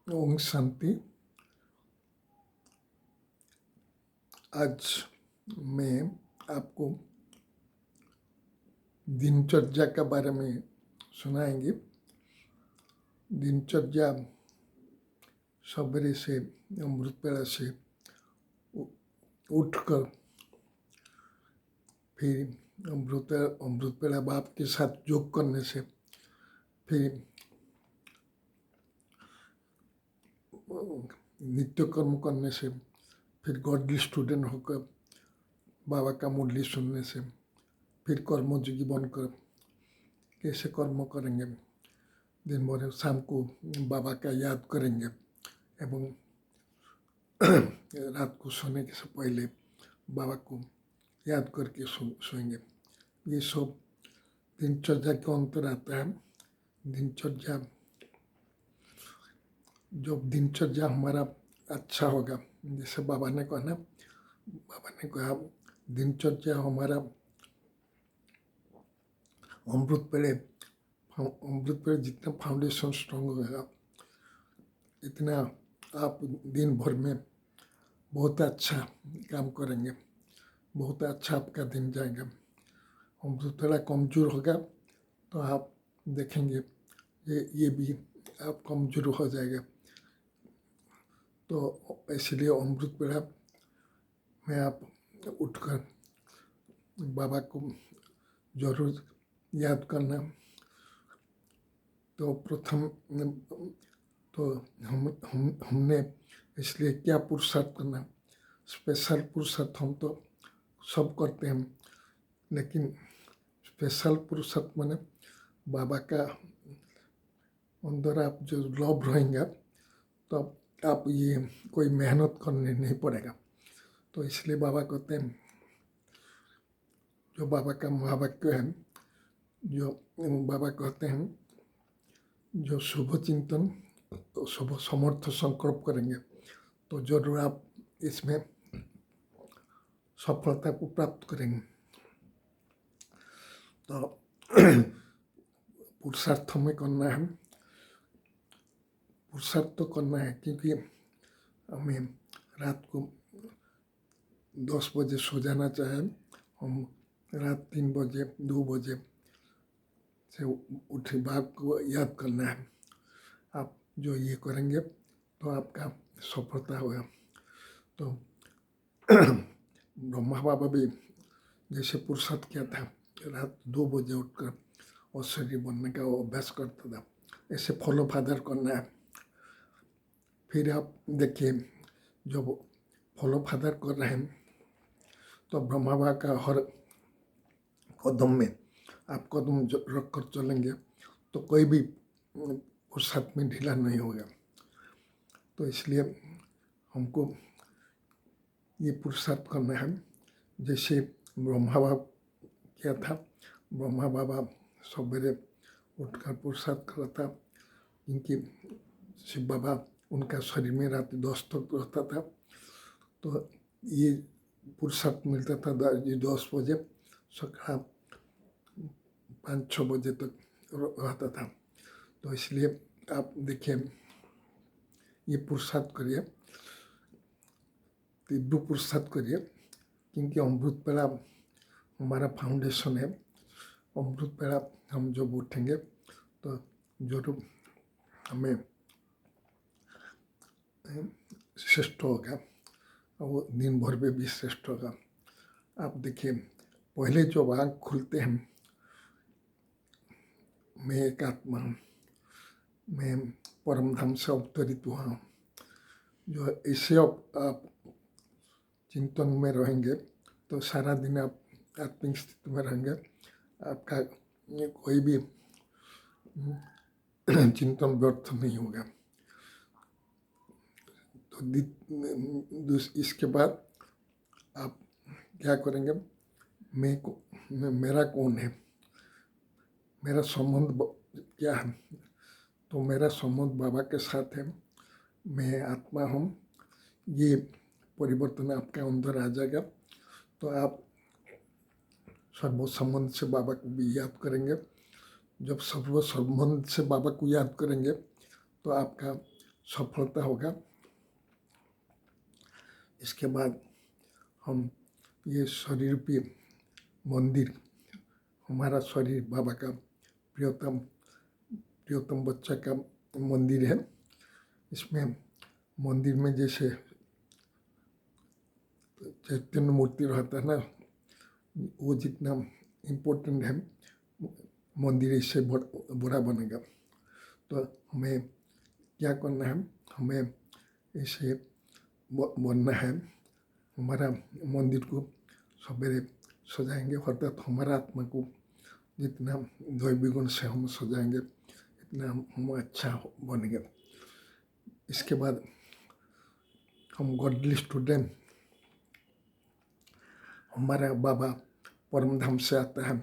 ओम शांति। आज मैं आपको दिनचर्या के बारे में सुनाएंगे। दिनचर्या सवेरे से अमृत वेला से उठकर फिर अमृत वेला बाप के साथ योग करने से, फिर नित्य कर्म करने से, फिर गॉडली स्टूडेंट होकर बाबा का मुरली सुनने से, फिर कर्मयोगी बनकर कैसे कर्म करेंगे, दिन भर शाम को बाबा का याद करेंगे एवं रात को सोने से पहले बाबा को याद करके सोएंगे। ये सब दिनचर्या के अंतर आता है। दिनचर्या जब दिनचर्या हमारा अच्छा होगा, जैसे बाबा ने कहा दिनचर्या हमारा अमृत पेड़ जितना फाउंडेशन स्ट्रॉन्ग होगा, इतना आप दिन भर में बहुत अच्छा काम करेंगे, बहुत अच्छा आपका दिन जाएगा। अमृत पेड़ कमजोर होगा तो आप देखेंगे ये भी आप कमजोर हो जाएगा। तो इसलिए अमृत पेड़ में आप उठकर बाबा को जरूर याद करना। तो प्रथम तो हमने इसलिए क्या पुरुषार्थ करना, स्पेशल पुरुषार्थ हम तो सब करते हैं, लेकिन स्पेशल पुरुषार्थ माने बाबा का अंदर आप जो लव रहेंगे तो आप ये कोई मेहनत करने नहीं पड़ेगा। तो इसलिए बाबा कहते हैं, जो बाबा का महावाक्य है, जो बाबा कहते हैं, जो शुभ चिंतन तो शुभ समर्थ संकल्प करेंगे तो जरूर आप इसमें सफलता को प्राप्त करेंगे। तो पुरुषार्थ में करना है, पुरुषार्थ तो करना है, क्योंकि हमें रात को 10 बजे सो जाना चाहे, हम रात 3 बजे 2 बजे से उठे बाप को याद करना है। आप जो ये करेंगे तो आपका सफलता होगा। तो ब्रह्मा बाबा भी जैसे पुरुषार्थ किया था, रात 2 बजे उठकर औषधि बनने का अभ्यास करता था, ऐसे फॉलो फादर करना है। फिर आप देखिए, जब फॉलो फादर कर रहे हैं तो ब्रह्मा बाबा का हर कदम में आप कदम रख कर चलेंगे तो कोई भी पुरुषार्थ में ढीला नहीं होगा। तो इसलिए हमको ये पुरुषार्थ करना है, जैसे ब्रह्मा बाबा किया था। ब्रह्मा बाबा सवेरे उठकर पुरुषार्थ करा था, क्योंकि शिव बाबा उनका शरीर में रात 10 तक रहता था। तो ये पुरुषार्थ मिलता था 10 बजे, सकाल 5-6 बजे तक रहता था। तो इसलिए आप देखिए, ये पुरुषार्थ करिए, तीव्र पुरुषार्थ करिए, क्योंकि अमृत पेड़ा हमारा फाउंडेशन है। अमृत पेड़ा हम जब उठेंगे तो जरूर हमें श्रेष्ठ होगा, और वो दिन भर में भी श्रेष्ठ होगा। आप देखिए, पहले जो आँख खुलते हैं, मैं एक आत्मा हूँ, मैं परम धाम से अवतरित हुआ हूँ, जो ऐसे आप चिंतन में रहेंगे तो सारा दिन आप आत्मिक स्थिति में रहेंगे, आपका कोई भी चिंतन व्यर्थ नहीं होगा। तो इसके बाद आप क्या करेंगे, मेरा कौन है, मेरा संबंध क्या है। तो मेरा संबंध बाबा के साथ है, मैं आत्मा हूँ। ये परिवर्तन आपके अंदर आ जाएगा। तो आप सर्व संबंध से बाबा को भी याद करेंगे। जब सर्व संबंध से बाबा को याद करेंगे तो आपका सफलता होगा। इसके बाद हम ये शरीर रूपी मंदिर, हमारा शरीर बाबा का प्रियतम बच्चा का मंदिर है। इसमें मंदिर में जैसे चैतन्य मूर्ति रहता है ना, वो जितना इम्पोर्टेंट है मंदिर इससे बड़ा बनेगा। तो हमें क्या करना है, हमें इसे बनना है। हमारा मंदिर को सवेरे सजाएंगे, अर्थात हमारा आत्मा को जितना दैवी गुण से हम सजाएंगे इतना हम अच्छा बनेंगे। इसके बाद हम गॉडली स्टूडेंट, हमारा बाबा परम धाम से आता है,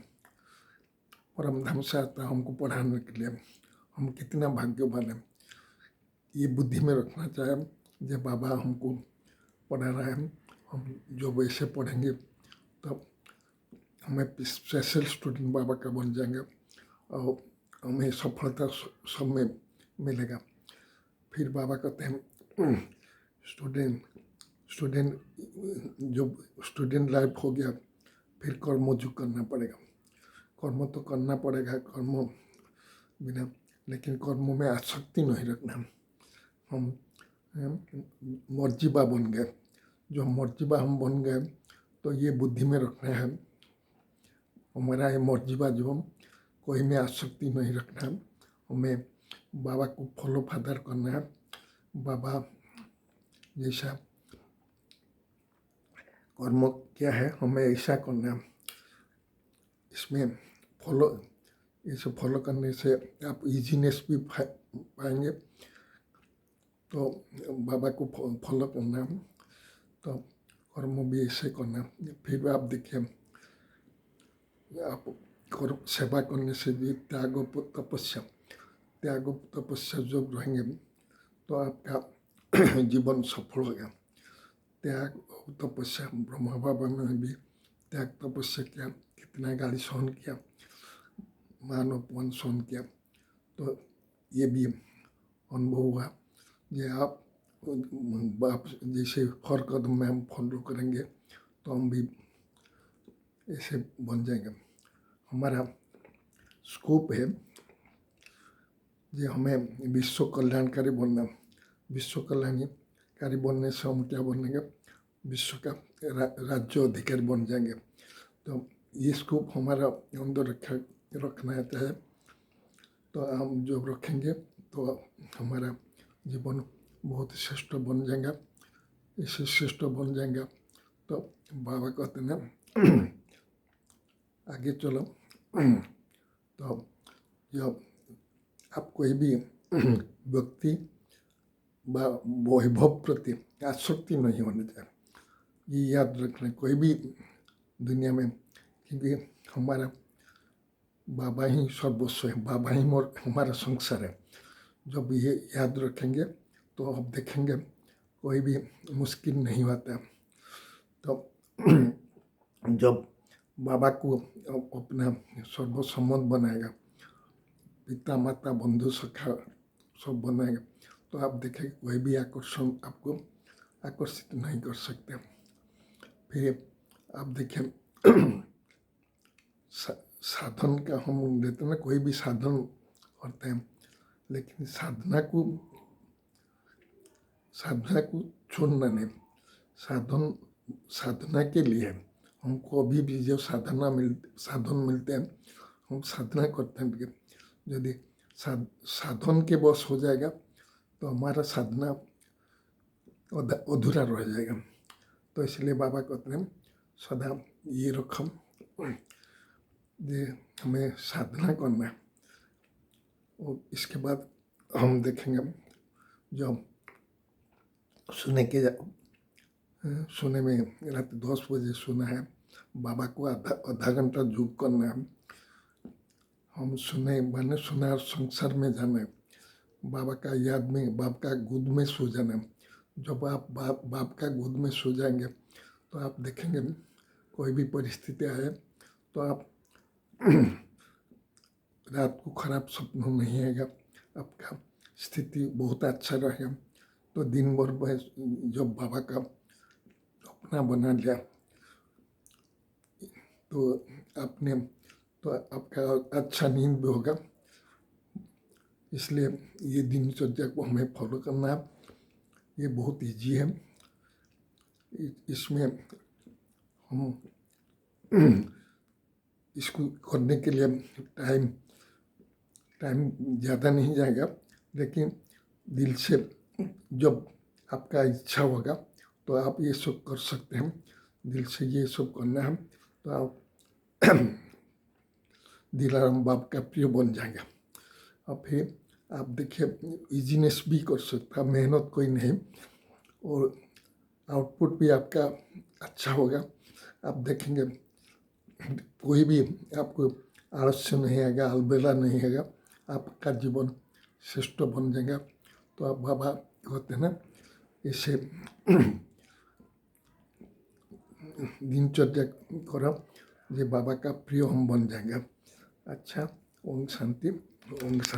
परम धाम से आता है हमको पढ़ाने के लिए। हम कितना भाग्यवान हैं, ये बुद्धि में रखना चाहिए। जब बाबा हमको पढ़ा रहा है, हम जो वैसे पढ़ेंगे तब हमें स्पेशल स्टूडेंट बाबा का बन जाएंगे और हमें सफलता सब में मिलेगा। फिर बाबा कहते हैं स्टूडेंट जो स्टूडेंट लाइफ हो गया, फिर कर्म जो करना पड़ेगा। कर्म तो करना पड़ेगा, कर्म बिना, लेकिन कर्मों में आसक्ति नहीं रखना। हम मर्जीबा बन गए, जो मर्जीबा हम बन गए तो ये बुद्धि में रखना है, हमारा ये मर्जीबा जो हम कोई में आसक्ति नहीं रखना है। हमें बाबा को फॉलो फादर करना है, बाबा जैसा कर्म क्या है हमें ऐसा करना है। इसमें इसे फॉलो करने से आप इजीनेस भी पाएंगे। तो बाबा को फॉलो करना है, तो कर्म भी ऐसे करना है। फिर आप देखिए, आप सेवा करने से भी त्याग तपस्या जब रहेंगे तो आपका जीवन सफल होगा। त्याग तपस्या, ब्रह्मा बाबा ने भी त्याग तपस्या किया, कितना गाली सहन किया, मान अपमान सहन किया। तो ये भी अनुभव हुआ। ये आप जैसे हर कदम में हम फॉलो करेंगे तो हम भी ऐसे बन जाएंगे। हमारा स्कोप है ये हमें विश्व कल्याणकारी बनना। विश्व कल्याणकारी बनने से हम क्या बनेंगे, विश्व का राज्य अधिकारी बन जाएंगे। तो ये स्कोप हमारा अंदर रखना चाहिए। तो हम जो रखेंगे तो हमारा जीवन बहुत श्रेष्ठ बन जाएगा। इससे श्रेष्ठ बन जाएगा तो बाबा कहते ना आगे चलो। तो जब आप कोई भी व्यक्ति वैभव प्रति आसक्ति नहीं होनी चाहिए, ये याद रखना। कोई भी दुनिया में, क्योंकि हमारा बाबा ही सर्वस्व है, बाबा ही हमारा संसार है। जब ये याद रखेंगे तो आप देखेंगे कोई भी मुश्किल नहीं होता। तो जब बाबा को अपना सर्वसम्मत बनाएगा, पिता माता बंधु सखा सब बनाएगा, तो आप देखेंगे कोई भी आकर्षण आपको आकर्षित नहीं कर सकते। फिर आप देखें साधन का हम लेते हैं ना, कोई भी साधन करते हैं, लेकिन साधना को छोड़ना नहीं। साधना के लिए हमको अभी भी जो साधन मिलते हैं, हम साधना करते हैं। यदि साधन के बस हो जाएगा तो हमारा साधना अधूरा रह जाएगा। तो इसलिए बाबा कहते हैं सदा ये रखम ये हमें साधना करना है। और इसके बाद हम देखेंगे जब सोने में रात 10 बजे सोना है, बाबा को आधा घंटा झुक करना है। हम सुना संसार में जाना है, बाबा का याद में, बाप का गोद में सो जाना है। जब आप बाप का गोद में सो जाएंगे तो आप देखेंगे कोई भी परिस्थिति आए तो आप रात को खराब सपनों नहीं आएगा, आपका स्थिति बहुत अच्छा रहेगा। तो दिन भर में जब बाबा का अपना बना लिया तो आपने तो आपका अच्छा नींद भी होगा। इसलिए ये दिनचर्या को हमें फॉलो करना है। ये बहुत इजी है। इसमें हम इसको करने के लिए टाइम ज़्यादा नहीं जाएगा, लेकिन दिल से जब आपका इच्छा होगा तो आप ये सब कर सकते हैं। दिल से ये सब करना है तो आप दिलाराम बाबा का प्रिय बन जाएगा। और फिर आप देखिए इजीनेस भी कर सकता, मेहनत कोई नहीं, और आउटपुट भी आपका अच्छा होगा। आप देखेंगे कोई भी आपको आलस्य नहीं आएगा, अलबेला नहीं आएगा, आपका जीवन श्रेष्ठ बन जाएगा। तो आप बाबा कहते हैं ना, इसे दिनचर्या करो, ये बाबा का प्रिय हम बन जाएंगे। अच्छा, ओम शांति, ओम शांति।